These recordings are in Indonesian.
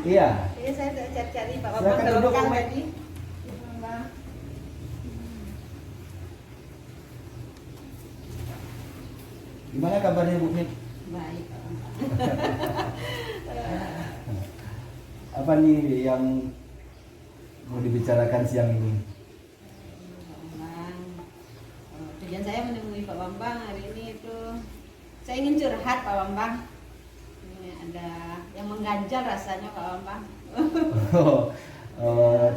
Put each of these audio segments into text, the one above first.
Iya. Iya, saya cari-cari Pak Bambang Silakan duduk, belakang Bu Mit. tadi. Bambang. Gimana kabarnya Bu Mit? Baik Pak Bambang. Apa nih yang mau dibicarakan siang ini? Pak Bambang. Tujuan saya menemui Pak Bambang hari ini itu saya ingin curhat Pak Bambang. Ini ada yang mengganjal rasanya Pak Bambang.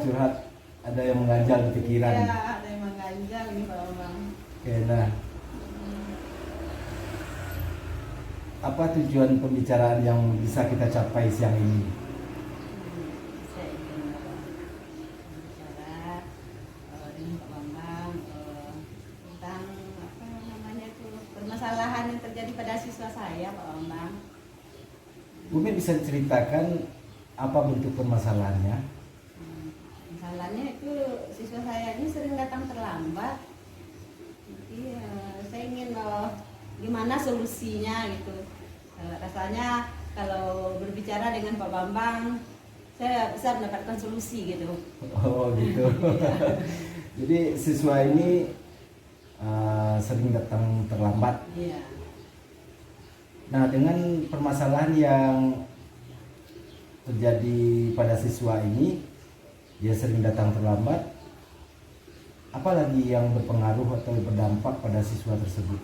Curhat, ada yang mengganjal di pikiran. Iya, ada yang mengganjal nih Pak Bambang. Oke, nah, apa tujuan pembicaraan yang bisa kita capai siang ini? Saya ingin bicara dengan Pak Bambang tentang apa namanya itu permasalahan yang terjadi pada siswa saya Pak Bambang. Bu Mit bisa ceritakan apa bentuk permasalahannya? Masalahnya itu siswa saya ini sering datang terlambat. Jadi saya ingin gimana solusinya gitu. Rasanya kalau berbicara dengan Pak Bambang saya bisa mendapatkan solusi gitu. Oh gitu. Jadi siswa ini sering datang terlambat. Iya. Nah, dengan permasalahan yang terjadi pada siswa ini, dia sering datang terlambat, apalagi yang berpengaruh atau berdampak pada siswa tersebut?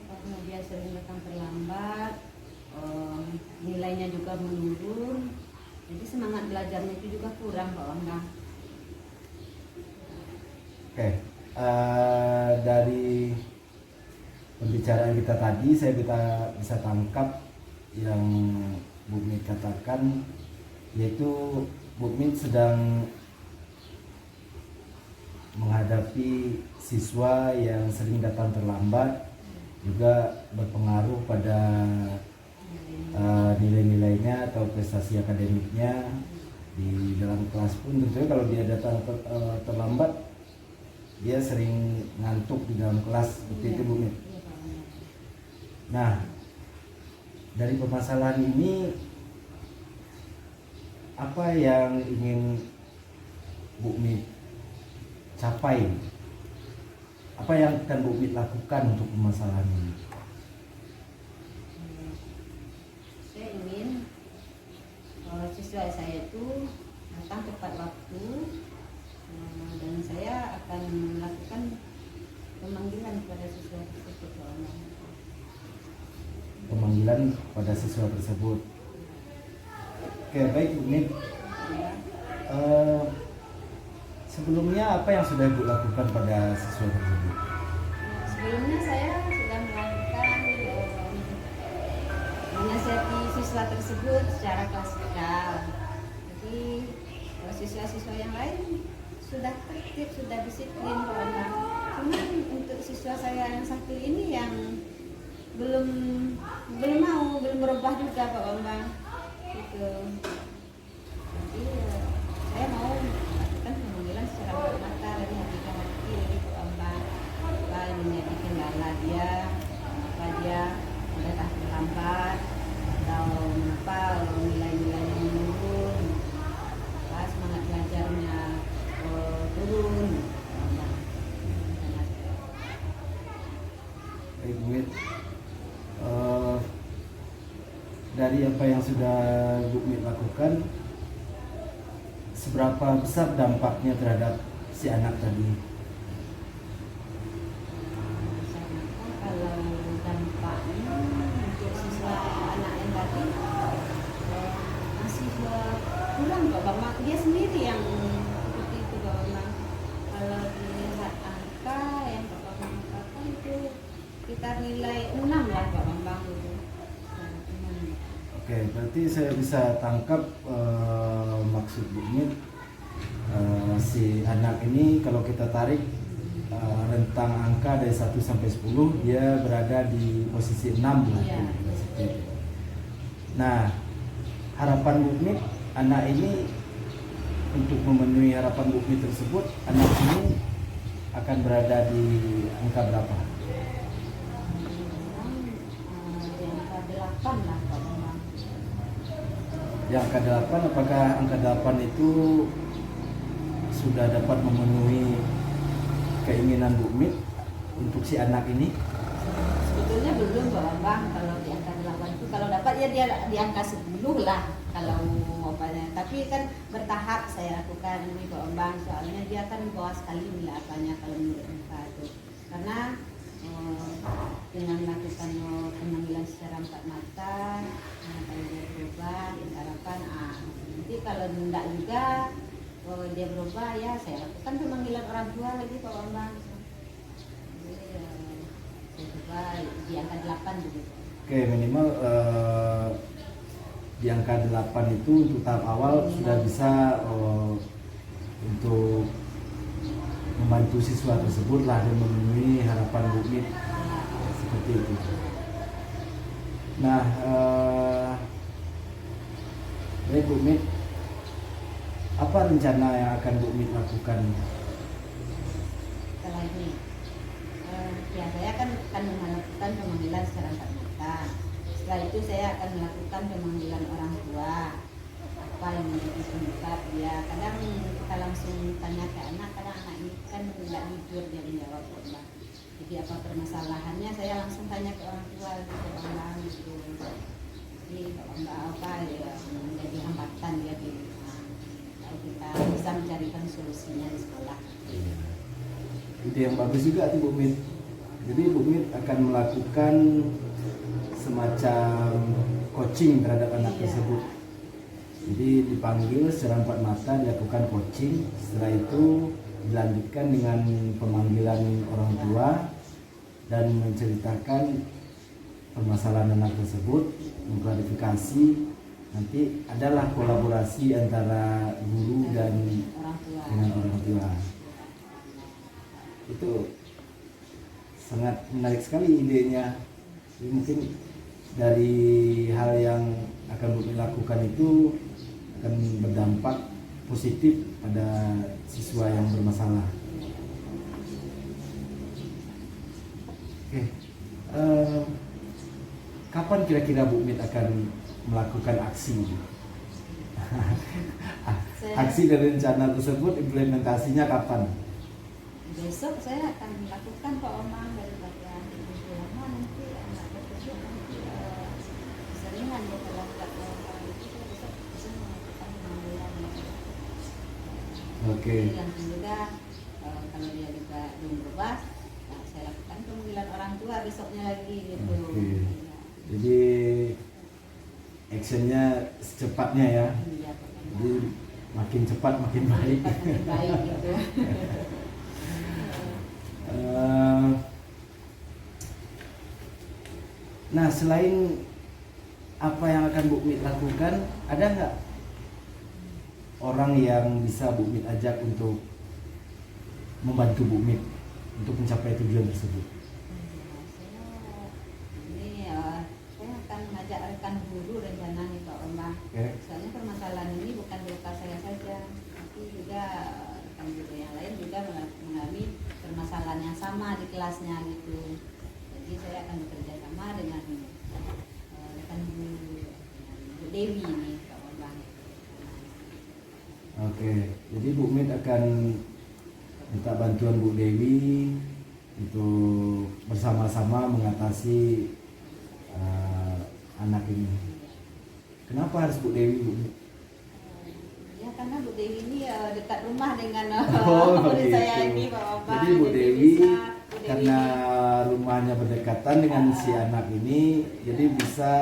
Karena dia sering datang terlambat, nilainya juga menurun, jadi semangat belajarnya itu juga kurang Pak Bambang. Oke, dari pembicaraan kita tadi saya bisa tangkap yang Bu Mit katakan, yaitu Bu Mit sedang menghadapi siswa yang sering datang terlambat, juga berpengaruh pada nilai-nilainya atau prestasi akademiknya di dalam kelas pun. Tentunya kalau dia datang terlambat, dia sering ngantuk di dalam kelas, seperti itu Bu Mit. Nah, dari permasalahan ini apa yang ingin Bu Mit capai? Apa yang akan Bu Mit lakukan untuk permasalahan ini? Saya ingin siswa saya itu datang tepat waktu, dan saya akan melakukan pemanggilan kepada siswa tersebut Pak Bambang. Pemanggilan pada siswa tersebut. Oke, baik Bu Mit. Sebelumnya apa yang sudah Ibu lakukan pada siswa tersebut? Sebelumnya saya sudah melakukan menasihati siswa tersebut secara klasikal. Jadi siswa-siswa yang lain sudah tertib, sudah disiplin Pak Bambang. Cuman untuk siswa saya yang satu ini yang belum berubah juga Pak Bambang. Gitu. Jadi saya mau melakukan pemanggilan secara mata dari hati ke hati dari Pak Bambang. Apa yang menjadi kendala dia, apa dia datang terlambat, atau mengapa nilai-nilainya menurun, apa semangat belajarnya turun. Baik Bu Mit. Dari apa yang sudah Bu Mit lakukan, seberapa besar dampaknya terhadap si anak tadi? Kalau dampaknya untuk siswa anak yang tadi masih kurang Pak Bambang, dia sendiri yang seperti itu Pak Bambang. Kalau dilihat angka yang Pak Bambang katakan itu sekitar nilai 6 lah Pak Bambang itu. Oke, berarti saya bisa tangkap maksud Bu Mit. Si anak ini kalau kita tarik rentang angka dari 1 sampai 10, dia berada di posisi 6 lah. Iya. Nah, harapan Bu Mit, anak ini, untuk memenuhi harapan Bu Mit tersebut, anak ini akan berada di angka berapa? Di angka 8 lah Pak Bambang. Di di angka 8, apakah angka 8 itu sudah dapat memenuhi keinginan Bu Mit untuk si anak ini? Sebetulnya belum Pak Bambang, kalau di angka 8 itu kalau dapat ya dia di angka 10 lah kalau apanya. Tapi kan bertahap saya lakukan ini Pak Bambang, soalnya dia kan bawah sekali nilai apanya kalau menurut MK itu. Karena dengan melakukan pemanggilan secara empat mata, kalau dia berubah, kita harapkan nanti kalau tidak juga dia berubah ya saya lakukan pemanggilan orang tua lagi Pak Bambang. Saya coba di angka 8 begitu. Oke, minimal di angka 8 itu untuk tahap awal sudah bisa untuk membantu siswa tersebut lah dan memenuhi harapan Bu Mit seperti itu. Nah, baik Bu Mit, apa rencana yang akan Bu Mit lakukan? Setelah ini, ya saya akan melakukan pemanggilan secara empat mata. Setelah itu saya akan melakukan pemanggilan orang tua. Apa yang menjadi penyebab dia? Kadang kita langsung tanya ke anak, kadang anak ini kan nggak jujur dia menjawab Pak. Jadi apa permasalahannya? Saya langsung tanya ke orang tua, ke orang gitu. Jadi nggak apa ya menjadi hambatan dia di rumah. Kalau kita bisa mencarikan solusinya di sekolah. Ide yang bagus juga tuh Bu Mit. Jadi Bu Mit akan melakukan semacam coaching terhadap anak tersebut. Jadi dipanggil secara empat mata, dilakukan coaching. Setelah itu dilanjutkan dengan pemanggilan orang tua dan menceritakan permasalahan anak tersebut, mengklarifikasi. Nanti adalah kolaborasi antara guru dan dengan orang tua. Itu sangat menarik sekali idenya. Jadi mungkin dari hal yang akan Bu Mit lakukan itu akan berdampak positif pada siswa yang bermasalah. Oke, kapan kira-kira Bu Mit akan melakukan aksi? Aksi dari rencana tersebut, implementasinya kapan? Besok saya akan melakukan Pak Omang daripada lama nanti anak tersebut nanti keseringan dia kalau nggak kalau itu saya besok bisa melakukan pemanggilan. Oke. Langsung juga kalau dia juga belum berubah, saya lakukan pemanggilan orang tua besoknya lagi gitu. Oke. Jadi actionnya secepatnya ya. Iya, Jadi makin cepat makin baik. makin baik gitu. Nah, selain apa yang akan Bu Mit lakukan, ada nggak orang yang bisa Bu Mit ajak untuk membantu Bu Mit untuk mencapai tujuan tersebut? Saya akan mengajak rekan guru rencana nih Pak Omang. Okay. Soalnya permasalahan ini bukan berupa saya saja, tapi juga rekan guru yang lain juga mengalami permasalahan yang sama di kelasnya gitu. Jadi saya akan bekerja sama dengan rekan guru, dengan Bu Dewi nih Pak Omang. Oke, jadi Bu Mit akan minta bantuan Bu Dewi untuk bersama-sama mengatasi anak ini. Kenapa harus Bu Dewi, Bu Mit? Ya karena Bu Dewi ini dekat rumah dengan begitu. saya ini Pak Omang. Jadi Bu Dewi Bu Dewi karena ini rumahnya berdekatan dengan si anak ini, jadi bisa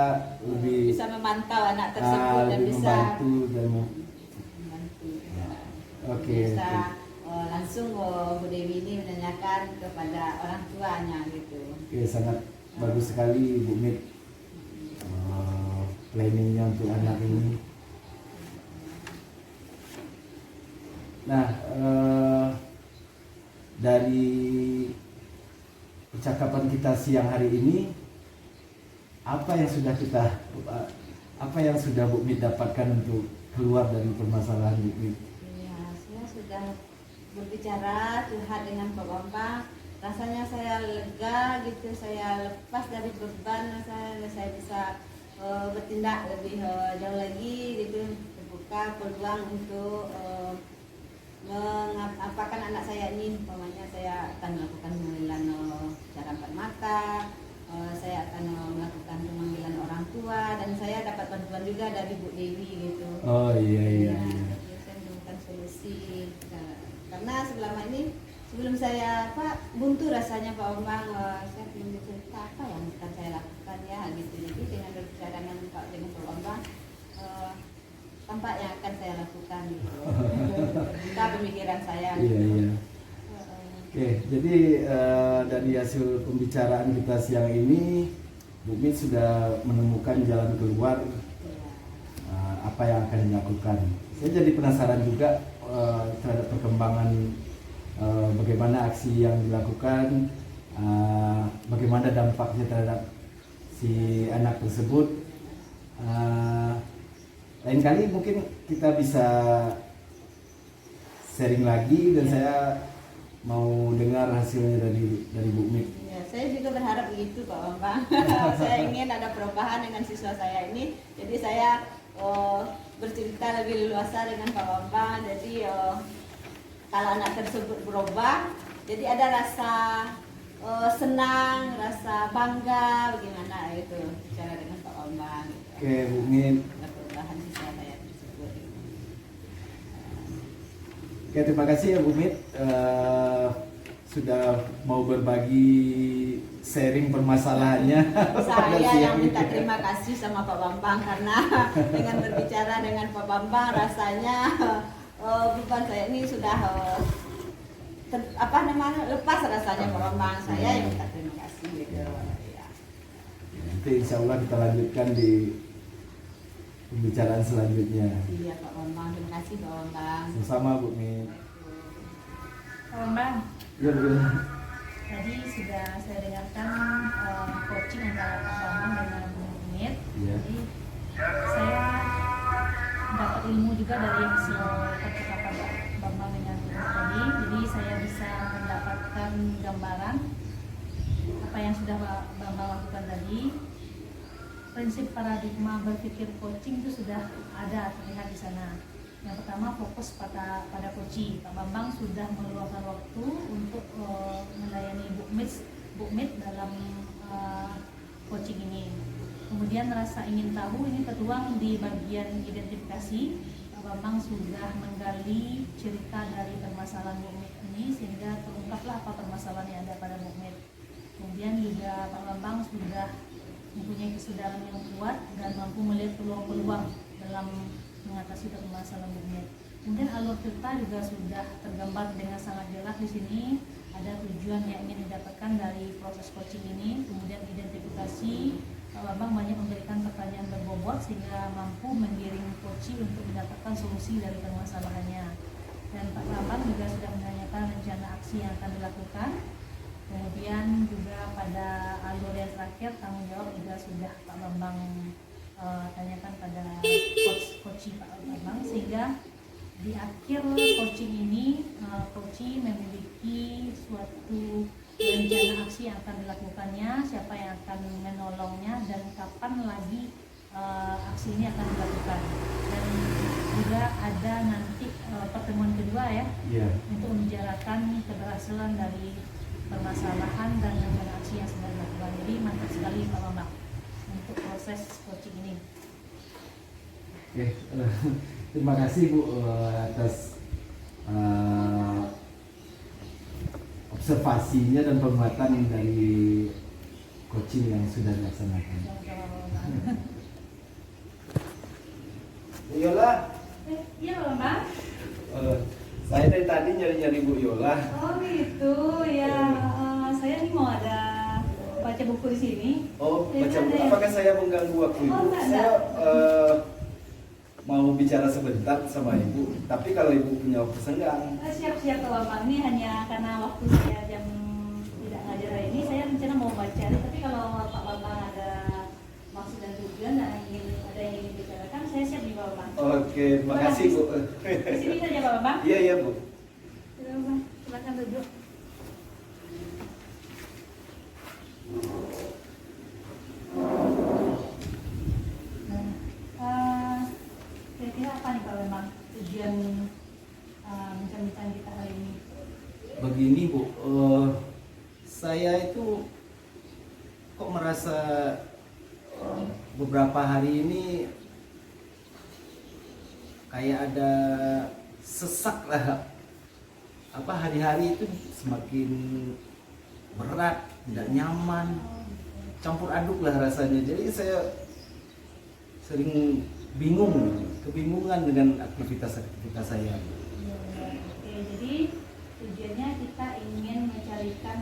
lebih bisa memantau anak tersebut dan lebih bisa membantu dan membantu. Oke. Bisa langsung Bu Dewi ini menanyakan kepada orang tuanya gitu. Oke, sangat bagus sekali Bu Mit planningnya untuk anak ini. Nah, dari percakapan kita siang hari ini, apa yang sudah Bu Mit dapatkan untuk keluar dari permasalahan Bu Mit? Ya, saya sudah berbicara curhat dengan Pak Bambang. Rasanya saya lega gitu, saya lepas dari beban, saya bisa bertindak lebih jauh lagi gitu, terbuka peluang untuk mengapakan anak saya ini. Umpamanya saya akan melakukan pemanggilan cara empat mata, saya akan melakukan pemanggilan orang tua, dan saya dapat bantuan juga dari Bu Dewi gitu. Oh iya iya. Ya, Iya. jadi saya menemukan solusi. Nah, karena selama ini sebelum saya buntu rasanya Pak Bambang, saya belum cerita apa yang akan saya lakukan ya gitu. Jadi dengan berbicara dengan Pak Bambang, tampaknya akan saya lakukan gitu. Kita pemikiran saya. Iya Gitu. iya. Oke, jadi dari hasil pembicaraan kita siang ini, Bu Mit sudah menemukan jalan keluar apa yang akan dilakukan. Saya jadi penasaran juga terhadap perkembangan bagaimana aksi yang dilakukan, bagaimana dampaknya terhadap si anak tersebut. Lain kali mungkin kita bisa sharing lagi dan saya mau dengar hasilnya dari Bu Mit. Ya, saya juga berharap begitu Pak Bambang. Saya ingin ada perubahan dengan siswa saya ini. Jadi saya bercerita lebih leluasa dengan Pak Bambang. Jadi kalau anak tersebut berubah, jadi ada rasa senang, rasa bangga, bagaimana itu bicara dengan Pak Bambang. Gitu. Oke, Bu Mit. Ada perubahan siswa saya tersebut. Oke, terima kasih ya Bu Mit sudah mau berbagi sharing permasalahannya. Saya yang minta terima kasih sama Pak Bambang karena dengan berbicara dengan Pak Bambang rasanya beban saya ini sudah lepas rasanya Pak Bambang. Saya yang minta terima kasih gitu. Ya. Nanti insya Allah kita lanjutkan di pembicaraan selanjutnya. Iya Pak Bambang, terima kasih Pak Bambang. Sama Bu Mit. Pak Bambang, Ya, Bu. tadi sudah saya dengarkan coaching antara Pak Bambang dengan Bu Mit. Ya. Jadi saya dapat ilmu juga dari hasil percakapan Pak Bambang dengan Bu Mit tadi. Jadi saya bisa mendapatkan gambaran apa yang sudah Pak Bambang lakukan tadi. Prinsip paradigma berpikir coaching itu sudah ada terlihat di sana. Yang pertama fokus pada coaching. Pak Bambang sudah meluangkan waktu untuk melayani Bu Mit dalam coaching ini. Kemudian rasa ingin tahu ini tertuang di bagian identifikasi. Pak Bambang sudah menggali cerita dari permasalahan Bu Mit ini sehingga terungkaplah apa permasalahan yang ada pada Bu Mit. Kemudian juga Pak Bambang sudah mempunyai kesadaran yang kuat dan mampu melihat peluang-peluang dalam mengatasi permasalahan Bu Mit. Kemudian alur cerita juga sudah tergambar dengan sangat jelas di sini. Ada tujuan yang ingin didapatkan dari proses coaching ini. Kemudian identifikasi, Pak Bambang banyak memberikan pertanyaan berbobot sehingga mampu menggiring coaching untuk mendapatkan solusi dari permasalahannya. Dan Pak Bambang juga sudah menanyakan rencana aksi yang akan dilakukan. Kemudian juga pada alur yang terakhir tanggung jawab juga sudah Pak Bambang tanyakan pada coaching Pak Bambang, sehingga di akhir coaching ini coaching memiliki suatu rencana aksi yang akan dilakukannya, siapa yang akan menolongnya dan kapan lagi aksi ini akan dilakukan. Dan juga ada nanti pertemuan kedua ya, untuk membicarakan keberhasilan dari permasalahan dan rencana aksi yang sedang dilakukan. Jadi mantap sekali Pak Bambang untuk proses coaching ini. Oke, terima kasih Bu atas observasinya dan penguatan dari coaching yang sudah dilaksanakan. Bu Yola, Iya Pak Bambang. saya dari tadi nyari-nyari Bu Yola. Oh gitu ya. Saya nih mau ada baca buku di sini. Oh, Ya, baca ada buku. yang- Apakah saya mengganggu waktu Ibu? Oh, enggak. Saya mau bicara sebentar sama Ibu. Tapi kalau Ibu punya waktu senggang, Siap-siap Pak Bambang, ini hanya karena waktu saya jam tidak ngajar hari ini, saya rencana mau baca. Tapi kalau Pak Bambang ada maksud dan tujuan dan ada yang ingin dibicarakan, saya siap di Pak Bambang. oke, terima kasih Bu. Di sini saja Pak Bambang. Iya iya Bu. Pak Bambang, silakan duduk. begini Bu, saya itu kok merasa beberapa hari ini kayak ada sesak lah, apa hari-hari itu semakin berat, tidak nyaman, campur aduk lah rasanya. Jadi saya sering kebingungan dengan aktivitas saya. Oke, jadi tujuannya kita ingin mencarikan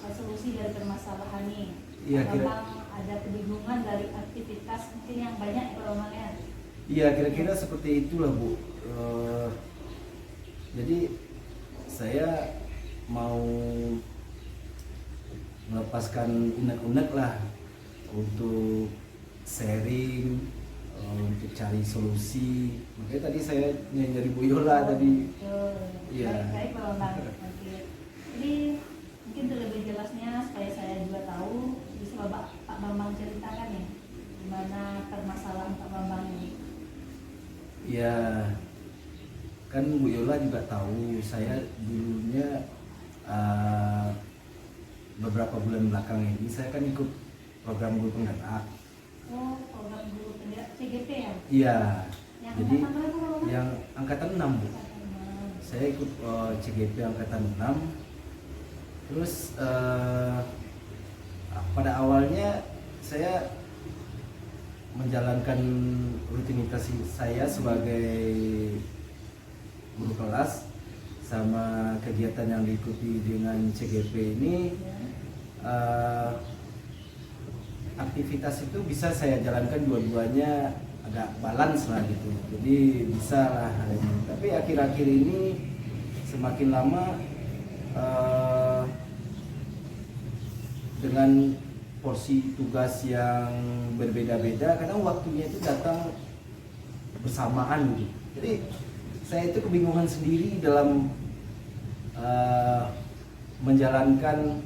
solusi dari permasalahan ini. Iya, Memang ada kebingungan dari aktivitas mungkin yang banyak ya Pak Bambang ya. Iya, kira-kira seperti itulah Bu. Jadi saya mau melepaskan unek-unek lah untuk sharing, untuk cari solusi. Makanya tadi saya nyari Bu Yola tadi. Iya. Baik Pak Bambang. Oke. Jadi mungkin lebih jelasnya supaya saya juga tahu, bisa Pak Bambang ceritakan ya gimana permasalahan Pak Bambang ini. Ya, kan Bu Yola juga tahu saya dulunya beberapa bulan belakang ini saya kan ikut program guru penggerak. Oh, program guru penggerak CGP ya? Iya. Yang Jadi angkatan berapa, Pak Bambang? yang angkatan 6 Bu. Saya ikut CGP angkatan 6. Terus pada awalnya saya menjalankan rutinitas saya sebagai guru kelas sama kegiatan yang diikuti dengan CGP ini. Aktivitas itu bisa saya jalankan dua-duanya agak balance lah gitu, jadi bisa lah hal ini. Tapi akhir-akhir ini semakin lama dengan porsi tugas yang berbeda-beda, kadang waktunya itu datang bersamaan gitu. Jadi saya itu kebingungan sendiri dalam menjalankan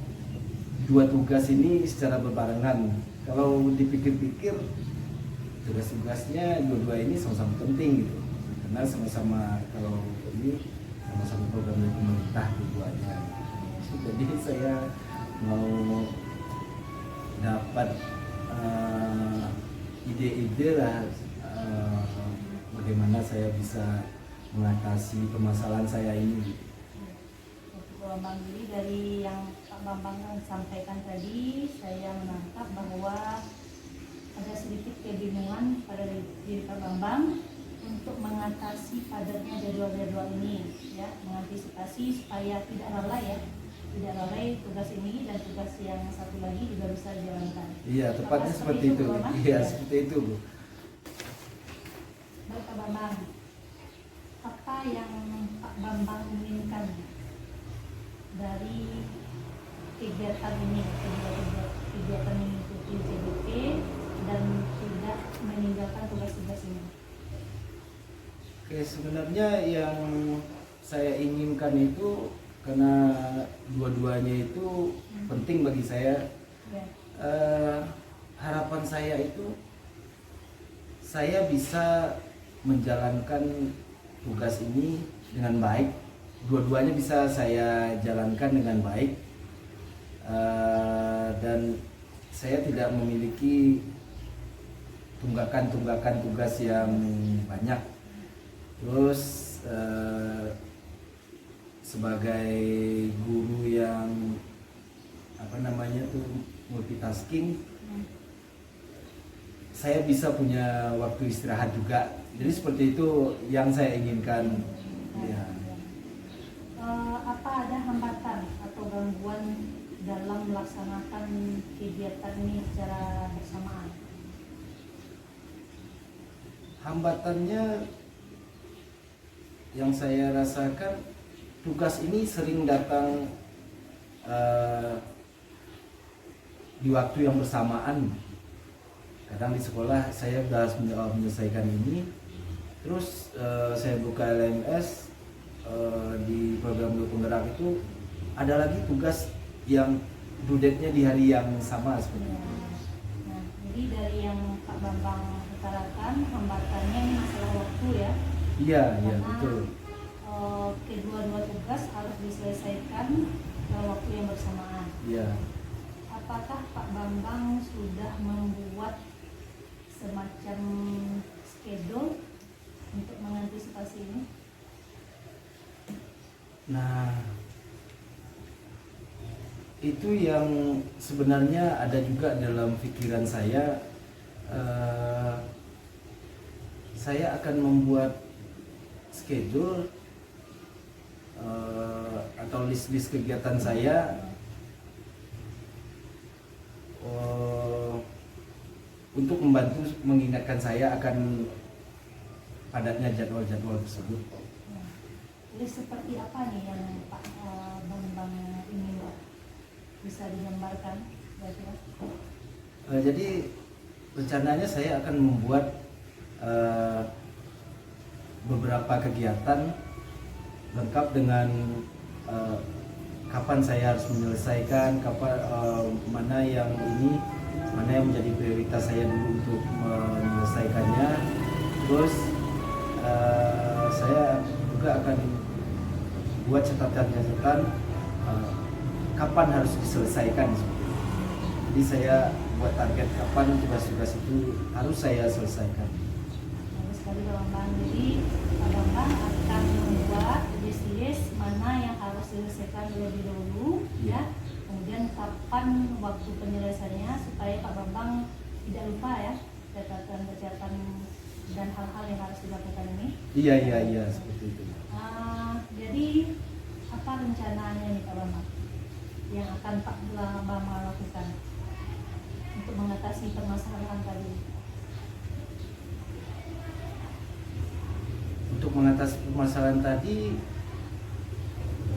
dua tugas ini secara berbarengan. Kalau dipikir-pikir tugas-tugasnya dua-dua ini sama-sama penting gitu, karena sama-sama kalau ini sama-sama program dari pemerintah keduanya. Jadi saya mau dapat ide-ide lah bagaimana saya bisa mengatasi permasalahan saya ini. Untuk Pak Bambang, jadi dari yang Pak Bambang sampaikan tadi, saya menangkap bahwa ada sedikit kebingungan pada diri Pak Bambang untuk mengatasi padatnya jadwal-jadwal ini, ya, mengantisipasi supaya tidak lalai tugas ini dan tugas yang satu lagi juga bisa dijalankan. Iya, tepatnya seperti itu. Iya, seperti itu, Bu. Baik Pak Bambang, apa yang Pak Bambang inginkan dari kegiatan ini, kegiatan mengikuti CGP dan tidak meninggalkan tugas-tugas ini? Oke, sebenarnya yang saya inginkan itu karena dua-duanya itu penting bagi saya. Ya. Harapan saya itu saya bisa menjalankan tugas ini dengan baik. Dua-duanya bisa saya jalankan dengan baik, dan saya tidak memiliki tunggakan tugas yang banyak. Terus sebagai guru yang multitasking, saya bisa punya waktu istirahat juga. Jadi seperti itu yang saya inginkan. Ya. Apa ada hambatan atau gangguan dalam melaksanakan kegiatan ini secara bersamaan? Hambatannya yang saya rasakan, tugas ini sering datang di waktu yang bersamaan. Kadang di sekolah saya sudah menyelesaikan ini, terus saya buka LMS, di program guru penggerak itu ada lagi tugas yang due date-nya di hari yang sama sebenarnya. Nah, jadi dari yang Pak Bambang utarakan, hambatannya ini masalah waktu ya? Iya, Karena, betul. kedua-dua tugas harus diselesaikan dalam waktu yang bersamaan. Iya. Apakah Pak Bambang sudah membuat semacam schedule untuk mengantisipasi ini? Nah, itu yang sebenarnya ada juga dalam pikiran saya. Saya akan membuat schedule atau list-list kegiatan saya untuk membantu mengingatkan saya akan padatnya jadwal-jadwal tersebut. Jadi seperti apa nih yang Pak Bambang ini bisa digambarkan? Jadi rencananya saya akan membuat beberapa kegiatan lengkap dengan kapan saya harus menyelesaikan, kapan mana yang menjadi prioritas saya dulu untuk menyelesaikannya. Terus saya juga akan buat catatan kapan harus diselesaikan. Jadi saya buat target kapan tugas-tugas itu harus saya selesaikan. Bagus sekali Pak Bambang. Jadi Pak Bambang akan membuat list mana yang harus diselesaikan lebih dahulu, ya. Kemudian kapan waktu penyelesaiannya supaya Pak Bambang tidak lupa ya catatan-catatan dan hal-hal yang harus dilakukan ini. Iya seperti itu. Jadi apa rencananya nih Pak Bambang yang akan Pak Bambang lakukan untuk mengatasi permasalahan tadi? Untuk mengatasi permasalahan tadi,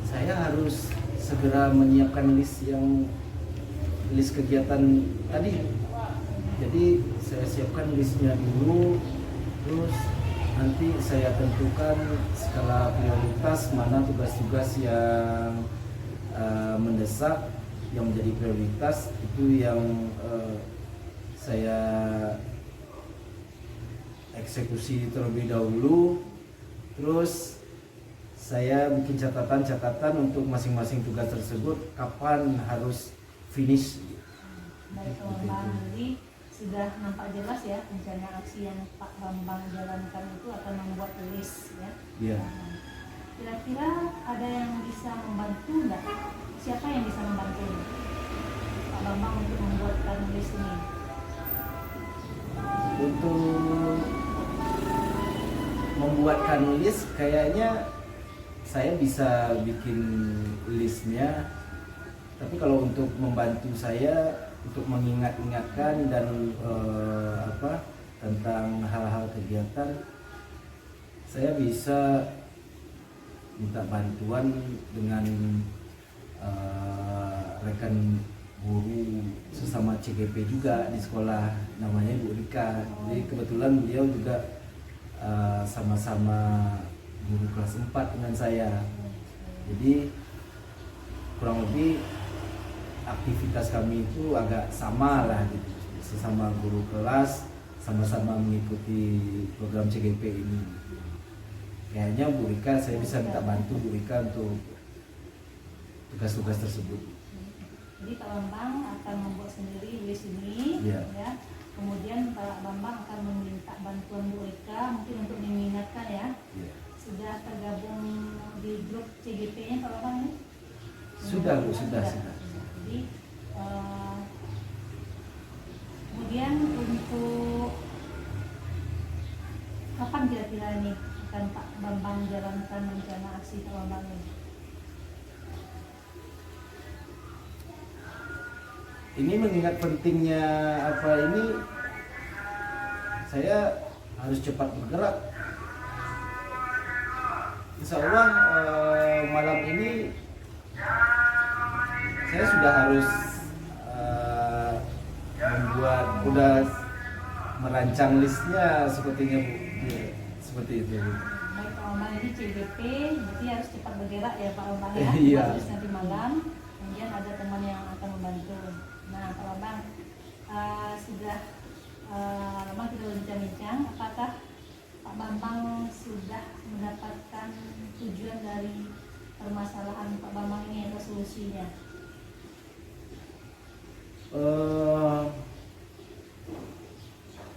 saya harus segera menyiapkan list kegiatan tadi. Jadi saya siapkan listnya dulu, terus nanti saya tentukan skala prioritas mana tugas-tugas yang mendesak, yang menjadi prioritas itu yang saya eksekusi terlebih dahulu. Terus saya bikin catatan-catatan untuk masing-masing tugas tersebut kapan harus finish. Baik Pak Bambang, jadi sudah nampak jelas ya rencana aksi yang Pak Bambang jalankan itu akan membuat list ya. Iya. Kira-kira ada yang bisa membantu nggak? Siapa yang bisa membantu Pak Bambang untuk membuatkan list ini? Untuk membuatkan list kayaknya saya bisa bikin listnya, tapi kalau untuk membantu saya untuk mengingatkan dan tentang hal-hal kegiatan, saya bisa minta bantuan dengan rekan guru sesama CGP juga di sekolah, namanya Bu Rika. Jadi kebetulan beliau juga sama-sama guru kelas 4 dengan saya. Jadi kurang lebih aktivitas kami itu agak sama lah gitu, sesama guru kelas, sama-sama mengikuti program CGP ini. Kayaknya Bu Rika, saya bisa minta bantu Bu Rika untuk tugas-tugas tersebut. Jadi Pak Bambang akan membuat sendiri list ini, ya. Kemudian Pak Bambang akan meminta bantuan Bu Rika mungkin untuk mengingatkan ya. Sudah tergabung di grup CGP-nya Pak Bambang ini? Sudah Bu, sudah. Jadi kemudian untuk kapan kira-kira ini akan Pak Bambang jalankan rencana aksi Pak Bambang ini? Ini mengingat pentingnya ini, saya harus cepat bergerak. Insya Allah malam ini saya sudah harus merancang listnya sepertinya Bu. Ya, seperti itu. Baik Pak Bambang, ini CGP, berarti harus cepat bergerak ya Pak Bambang ya. Iya. Harus nanti malam, kemudian ada teman yang akan membantu. Nah Pak Bambang, sudah lama kita berbincang-bincang, apakah Pak Bambang sudah mendapatkan tujuan dari permasalahan Pak Bambang ini atau solusinya?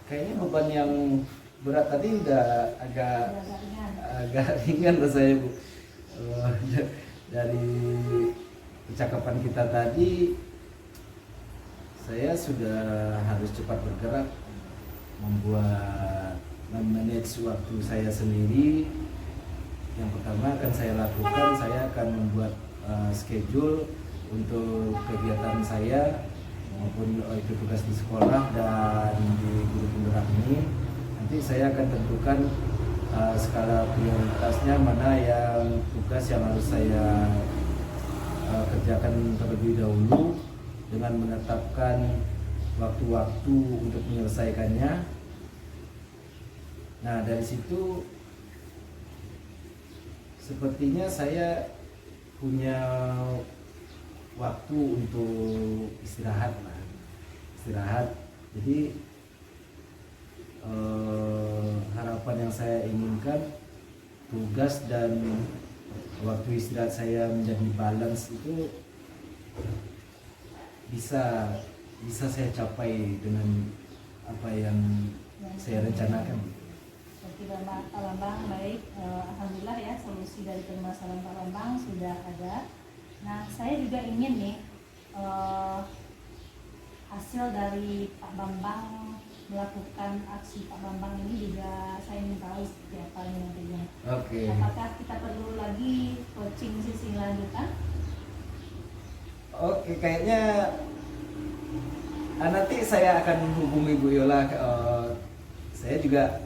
Kayaknya beban yang berat tadi udah agak Agak ringan. agak ringan rasanya Bu. Dari percakapan kita tadi, saya sudah harus cepat bergerak, memanage waktu saya sendiri. Yang pertama akan saya lakukan, saya akan membuat schedule untuk kegiatan saya maupun itu tugas di sekolah dan di guru penggerak ini. Nanti saya akan tentukan skala prioritasnya, mana yang tugas yang harus saya kerjakan terlebih dahulu dengan menetapkan waktu-waktu untuk menyelesaikannya. Nah, dari situ sepertinya saya punya waktu untuk istirahat. Jadi harapan yang saya inginkan, tugas dan waktu istirahat saya menjadi balance itu bisa saya capai dengan apa yang saya rencanakan. Berarti Pak Bambang baik, alhamdulillah ya, solusi dari permasalahan Pak Bambang sudah ada. Nah, saya juga ingin nih hasil dari Pak Bambang melakukan aksi Pak Bambang ini juga saya ingin tahu seperti apa ini nantinya. Oke. Apakah kita perlu lagi coaching sesi lanjutan? Oke, kayaknya nanti saya akan hubungi Bu Yola. Saya juga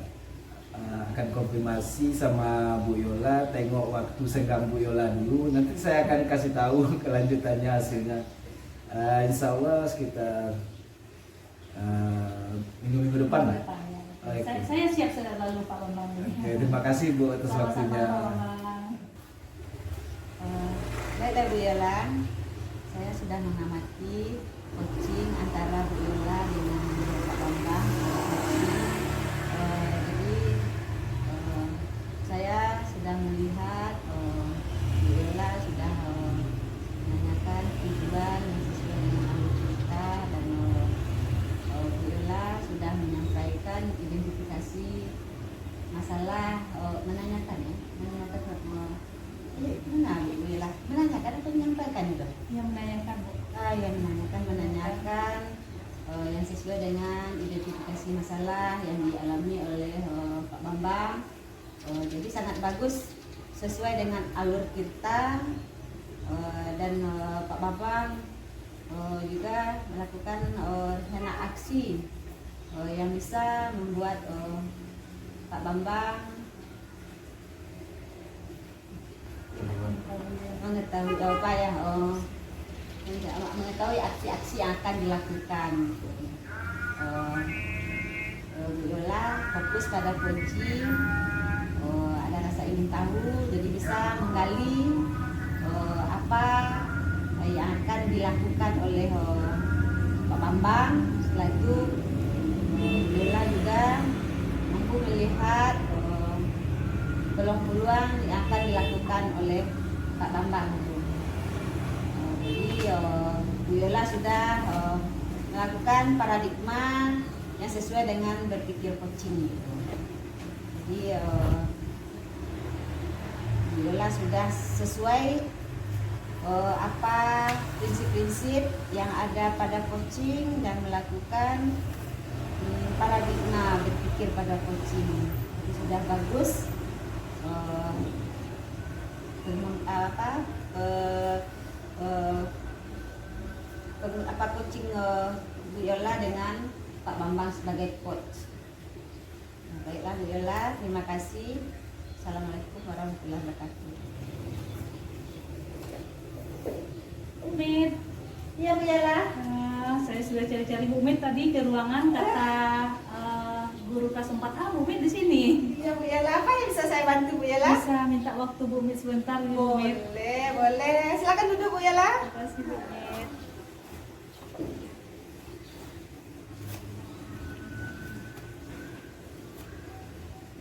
akan konfirmasi sama Bu Yola, tengok waktu senggang Bu Yola dulu. Nanti saya akan kasih tahu kelanjutannya, hasilnya. Insya Allah sekitar minggu depan lah. Ya. Saya siap sudah lalu Pak Bambang. Oke, terima kasih Bu atas waktunya. Baik Bu Yola, saya sudah mengamati coaching antara Bu Yola dengan Pak Bambang. Jadi saya sudah melihat Bu Yola sudah menanyakan tujuan yang sesuai dengan alur cerita, dan Bu Yola sudah menyampaikan identifikasi masalah, menanyakan mana Bu Yola? Menanyakan atau menyampaikan itu? Yang menanyakan Bu. Yang menanyakan yang sesuai dengan identifikasi masalah yang dialami oleh Pak Bambang. Jadi sangat bagus, sesuai dengan alur kita, dan Pak Bambang juga melakukan rencana aksi yang bisa membuat Pak Bambang mengetahui mengetahui aksi-aksi yang akan dilakukan. Bu Yola fokus pada coaching, ada rasa ingin tahu, jadi bisa menggali apa yang akan dilakukan oleh Pak Bambang. Setelah itu Bu Yola juga mampu melihat peluang-peluang yang akan dilakukan oleh Pak Bambang. Jadi Bu Yola sudah melakukan paradigma yang sesuai dengan berpikir coaching. Jadi Bu Yola sudah sesuai apa prinsip-prinsip yang ada pada coaching dan melakukan paradigma berpikir pada coaching. Jadi sudah bagus. Coaching Bu Yola dengan Pak Bambang sebagai coach. Baiklah Bu Yola, terima kasih. Assalamualaikum warahmatullahi wabarakatuh. Umit. Iya Bu Yola. Saya sudah cari-cari Bu Umit tadi ke ruangan, kata guru kelas 4A Bu Umit di sini. Iya Bu Yola, apa yang bisa saya bantu Bu Yola? Bisa minta waktu Bu Umit sebentar Bu Umit. Boleh. Silakan duduk Bu Yola. Terima kasih Bu Umit.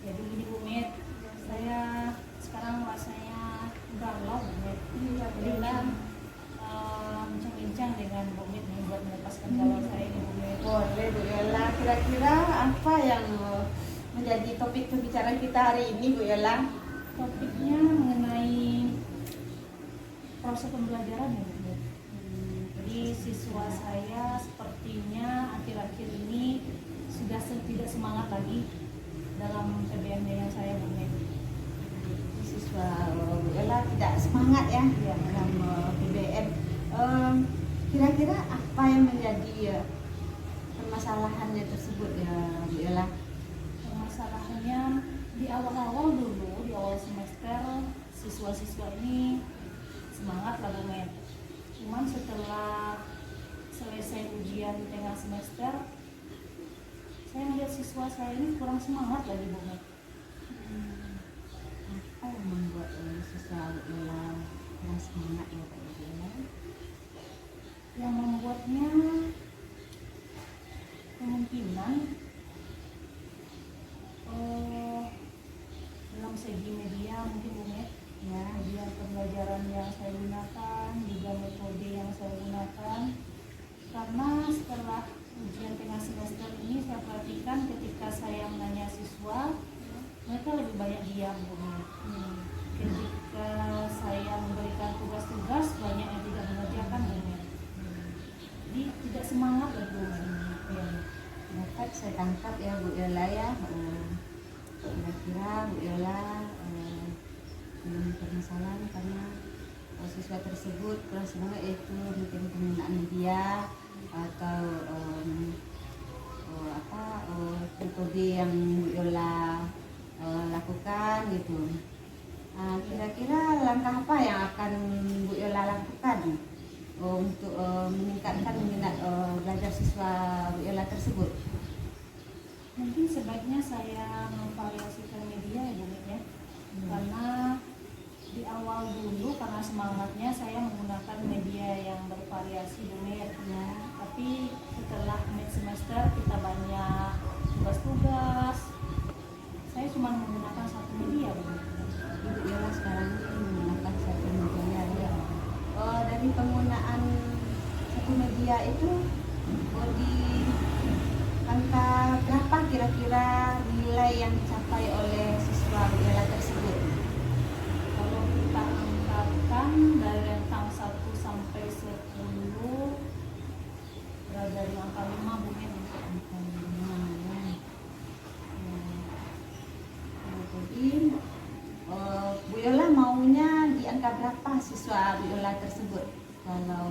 Jadi ini Bu dengan Bu Mit nih buat melepaskan galau saya ini Bu Mit. Boleh Bu Yola, kira-kira apa yang menjadi topik pembicaraan kita hari ini Bu Yola? Topiknya mengenai proses pembelajaran ya Bu Mit. Jadi siswa saya sepertinya akhir-akhir ini sudah tidak semangat lagi dalam PBMD yang saya Bu Mit. Siswa Bu Yola tidak semangat ya dalam PBM. Kira-kira apa yang menjadi permasalahannya tersebut ya Bu Yola? Permasalahannya di awal-awal dulu, di awal semester siswa-siswa ini semangat lah Bu Met. Cuman setelah selesai ujian di tengah semester, saya melihat siswa saya ini kurang semangat lagi Bu Met. Apa yang membuat siswa Bu Yola kurang semangat ya Pak Bu Yola? Yang membuatnya kemungkinan dalam segi media mungkin Bu Met, ya, media pembelajaran yang saya gunakan, juga metode yang saya gunakan. Karena setelah ujian tengah semester ini saya perhatikan ketika saya menanya siswa, mereka lebih banyak diam Bu Met. Ketika saya memberikan tugas-tugas, banyak yang tidak mengerjakan Bu Met. Jadi tidak semangat lagi Bu Met. Ya. Dapat saya tangkap ya Bu Yola ya. Kira-kira Bu Yola belum permasalahan karena siswa tersebut kurang semangat, yaitu mungkin penggunaan media atau metode yang Bu Yola lakukan gitu. Kira-kira langkah apa yang akan Bu Yola lakukan untuk meningkatkan minat belajar siswa Bu Yola tersebut? Mungkin sebaiknya saya memvariasikan media ya Bu Mit ya. Karena di awal dulu karena semangatnya saya menggunakan media yang bervariasi Bu Mit ya. Tapi setelah mid semester kita banyak tugas-tugas, saya cuma menggunakan satu media Bu Mit. Bu Yola sekarang ini menggunakan satu media ya. Dari penggunaan satu media itu di angka berapa kira-kira nilai yang dicapai oleh siswa Bu Yola tersebut? Kalau kita angkatkan dari rentang 1 sampai 10 berada di angka 5 Bu Mit. Angka 5 ya. Jadi Bu Yola maunya di angka berapa siswa Bu Yola tersebut? Kalau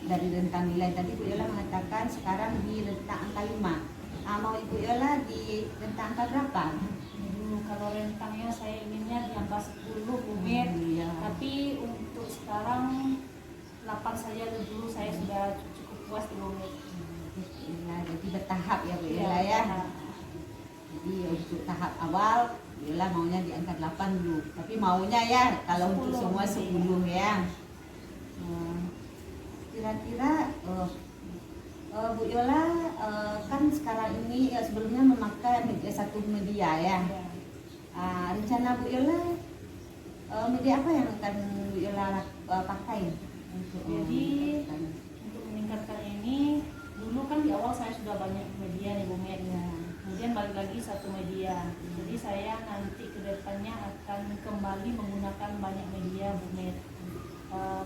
dari rentang nilai tadi Bu Yola mengatakan sekarang di rentang angka 5. Mau Ibu Yola di rentang angka berapa? Kalau rentangnya saya inginnya di angka 10 Bu Mit. Iya. Tapi untuk sekarang 8 saja dulu saya sudah cukup puas di Bu Mit. Jadi bertahap ya Bu Yola ya. Jadi untuk tahap awal Bu Yola maunya di angka 8 dulu. Tapi maunya ya kalau untuk semua 10 ya. Kira-kira Bu Yola kan sekarang ini sebelumnya memakai satu media ya. Rencana Bu Yola media apa yang akan Bu Yola pakai untuk untuk meningkatkan ini, dulu kan di awal saya sudah banyak media nih Bu Mit ya. Kemudian balik lagi satu media. Jadi saya nanti kedepannya akan kembali menggunakan banyak media Bu Mit.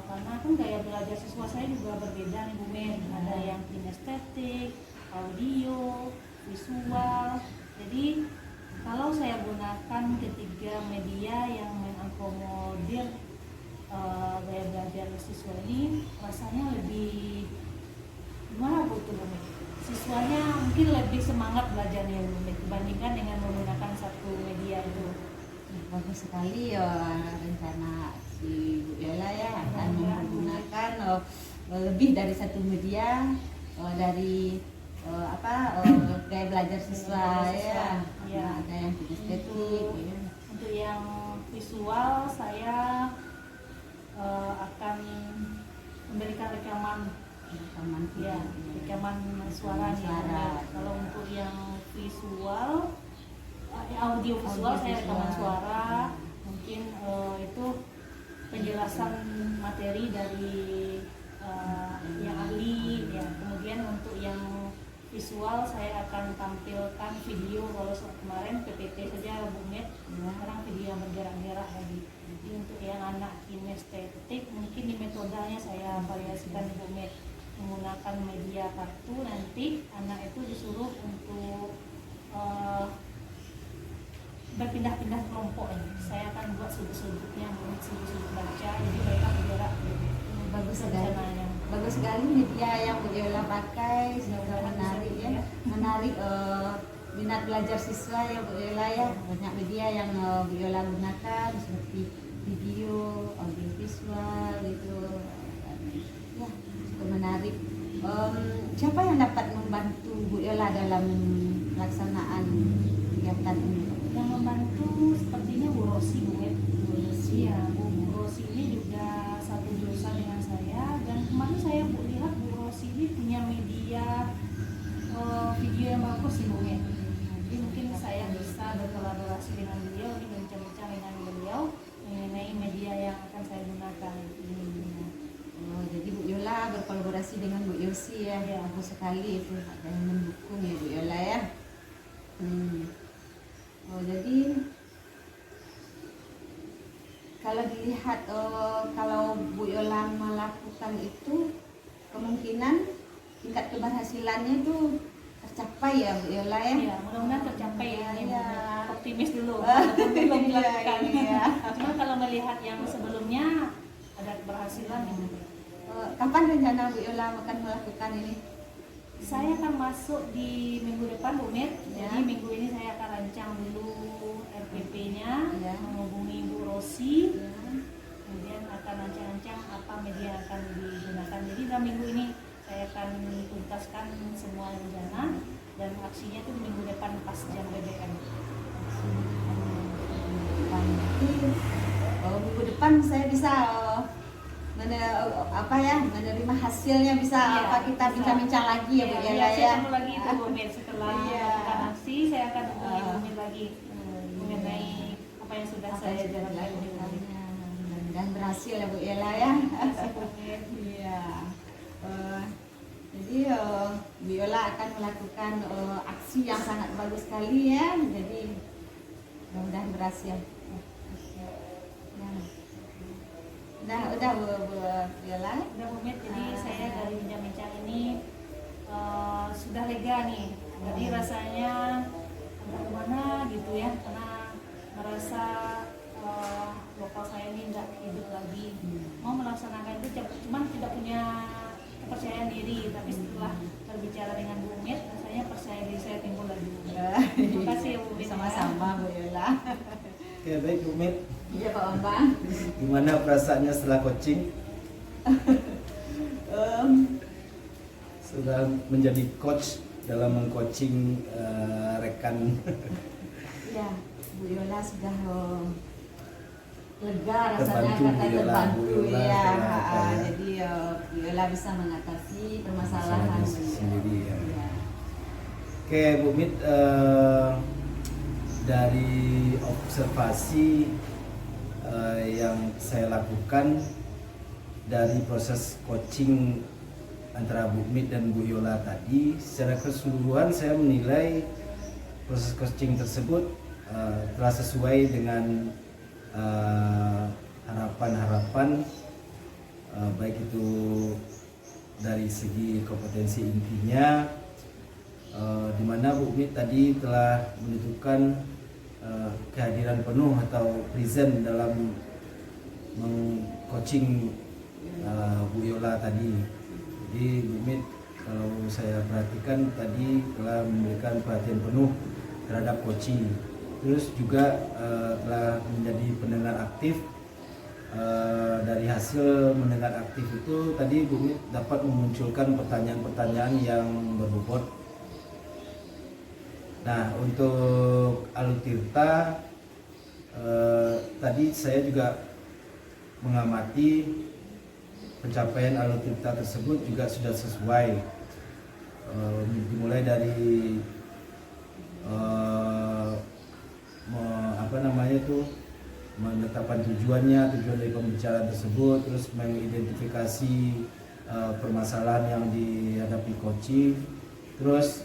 Karena kan gaya belajar siswa saya juga berbeda nih Bu Mit. Ada yang kinestetik, audio, visual. Jadi kalau saya gunakan ketiga media yang mengakomodir gaya belajar siswa ini, rasanya lebih gimana Bu tuh Bu Mit? Siswanya mungkin lebih semangat belajarnya Bu Mit dibandingkan dengan menggunakan satu media itu. Bagus sekali ya rencana si Bu Yola ya akan menggunakan lebih dari satu media dari gaya belajar siswa ya. Ada yang kinestetik. Untuk yang visual saya akan memberikan rekaman ya, rekaman suara. Kalau untuk yang visual audio visual saya rekaman suara, mungkin itu penjelasan materi dari yang ahli akan tampilkan video. Kalau kemarin PPT saja Bu Met, sekarang video yang bergerak-gerak lagi. Jadi untuk yang anak kinestetik mungkin di metodenya saya variasikan Bu Met, menggunakan media kartu. Nanti anak itu disuruh untuk berpindah-pindah kelompok ini. Saya akan buat sudut-sudutnya, sudut-sudut baca, jadi mereka bergerak. Bagus sekali. Rencananya. Bagus sekali media yang Bu Yola pakai, semoga menarik ya, menarik minat belajar siswa ya Bu Yola ya. Banyak media yang Bu Yola gunakan seperti video, audio visual gitu. Ya, cukup menarik. Siapa yang dapat membantu Bu Yola dalam pelaksanaan kegiatan ini? Yang membantu sepertinya Bu Rosi, Bu Met. Iya, Bu Rosi ini juga satu jurusan dengan saya, dan kemarin saya lihat Bu Rosi ini punya media video yang bagus sih Bu Met. Jadi mungkin saya bisa berkolaborasi dengan beliau, ini bincang-bincang dengan beliau mengenai media yang akan saya gunakan. Oh, jadi Bu Yola berkolaborasi dengan Bu Yosi ya. Ya. Bagus sekali itu, ada yang mendukung ya Bu Yola ya. Oh, jadi kalau dilihat kalau Bu Yola melakukan itu, kemungkinan tingkat keberhasilannya itu tercapai ya Bu Yola ya. Ya, mudah-mudahan tercapai ya. Iya. Optimis dulu. Iya, Belum dilakukan. iya. Cuma kalau melihat yang sebelumnya ada keberhasilan. Kapan rencana Bu Yola akan melakukan ini? Saya akan masuk di minggu depan Bu Met. Ya. Jadi minggu ini saya akan rancang dulu RPP-nya, Ya. menghubungi Bu Rosi, Ya. kemudian akan rancang-rancang apa media yang akan digunakan. Jadi dalam minggu ini saya akan tuntaskan semua rencana, dan aksinya itu minggu depan pas jam BBM. Minggu depan saya bisa menerima hasilnya, bisa Iya, apa kita bisa. bincang-bincang lagi ya Bu Yola Saya ya. ketemu lagi itu Bu Met setelah Iya. melakukan aksi, saya akan hubungi Bu Met lagi mengenai apa yang sudah Apa saya yang sudah jalankan. dilakukannya. Mudah-mudahan berhasil ya Bu Yola ya. Terima kasih Bu Met. Iya. Jadi Bu Yola akan melakukan aksi yang sangat bagus sekali ya. Jadi mudah-mudahan berhasil. Udah Bu Yola. Udah Bu Met, jadi saya dari bincang-bincang ini sudah lega nih. Jadi rasanya agak kemana gitu ya, karena merasa lokal saya ini nggak hidup lagi. Mau melaksanakan itu, cuman tidak punya kepercayaan diri. Tapi setelah berbicara dengan Bu Met, rasanya percaya diri saya timbul lagi. Terima kasih ya Bu Met. Sama-sama Bu Yola. Oke, baik Bu Met. Iya Pak Bambang. Gimana perasaannya setelah coaching? Sudah menjadi coach dalam mengcoaching rekan. Ya, Bu Yola sudah lega rasanya, Terbantu, kata Bu Yola, terbantu Bu Yola, ya. apa ya. Jadi Bu Yola bisa mengatasi permasalahan sendiri ya. Ya. Oke Bu Mit, dari observasi yang saya lakukan dari proses coaching antara Bu Mit dan Bu Yola tadi, secara keseluruhan saya menilai proses coaching tersebut telah sesuai dengan harapan-harapan, baik itu dari segi kompetensi intinya, di mana Bu Mit tadi telah menunjukkan kehadiran penuh atau present dalam meng-coaching Bu Yola tadi. Jadi Bu Mit, kalau saya perhatikan tadi telah memberikan perhatian penuh terhadap coaching. Terus juga telah menjadi pendengar aktif. Dari hasil mendengar aktif itu tadi Bu Mit dapat memunculkan pertanyaan-pertanyaan yang berbobot. Nah, untuk Alutirta tadi saya juga mengamati pencapaian Alutirta tersebut juga sudah sesuai, dimulai dari menetapkan tujuan dari pembicaraan tersebut, terus mengidentifikasi permasalahan yang dihadapi coaching, terus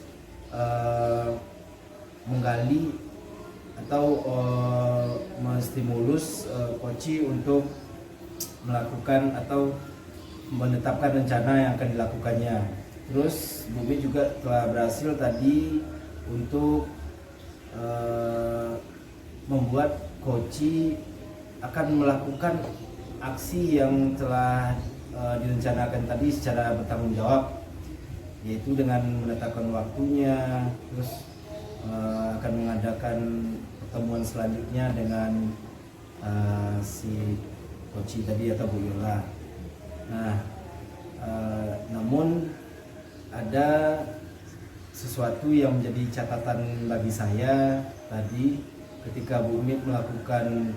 menggali atau menstimulus Koci untuk melakukan atau menetapkan rencana yang akan dilakukannya. Terus Bumi juga telah berhasil tadi untuk membuat Koci akan melakukan aksi yang telah direncanakan tadi secara bertanggung jawab, yaitu dengan menetapkan waktunya, terus akan mengadakan pertemuan selanjutnya dengan si Koci tadi atau Bu Yola. Nah, namun ada sesuatu yang menjadi catatan bagi saya tadi ketika Bu Mit melakukan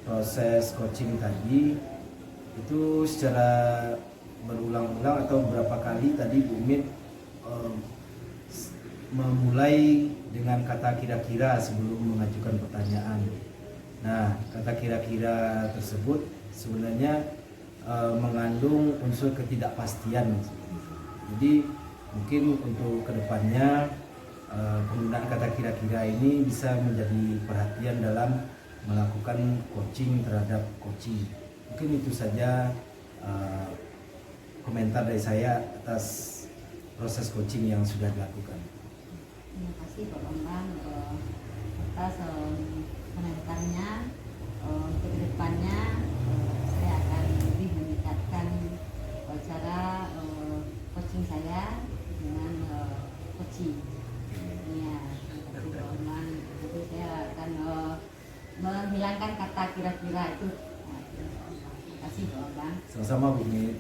proses coaching tadi, itu secara berulang-ulang atau beberapa kali tadi Bu Mit memulai dengan kata kira-kira sebelum mengajukan pertanyaan. Nah, kata kira-kira tersebut sebenarnya mengandung unsur ketidakpastian. Jadi mungkin untuk kedepannya penggunaan kata kira-kira ini bisa menjadi perhatian dalam melakukan coaching terhadap Koci. Mungkin itu saja komentar dari saya atas proses coaching yang sudah dilakukan. Terima kasih Pak Bambang atas komentarnya. Untuk kedepannya saya akan lebih meningkatkan cara coaching saya dengan coaching. Ya, terima kasih Pak Bambang. Jadi saya akan menghilangkan kata kira-kira itu. Terima kasih Pak Bambang. Sama-sama Bu Mit.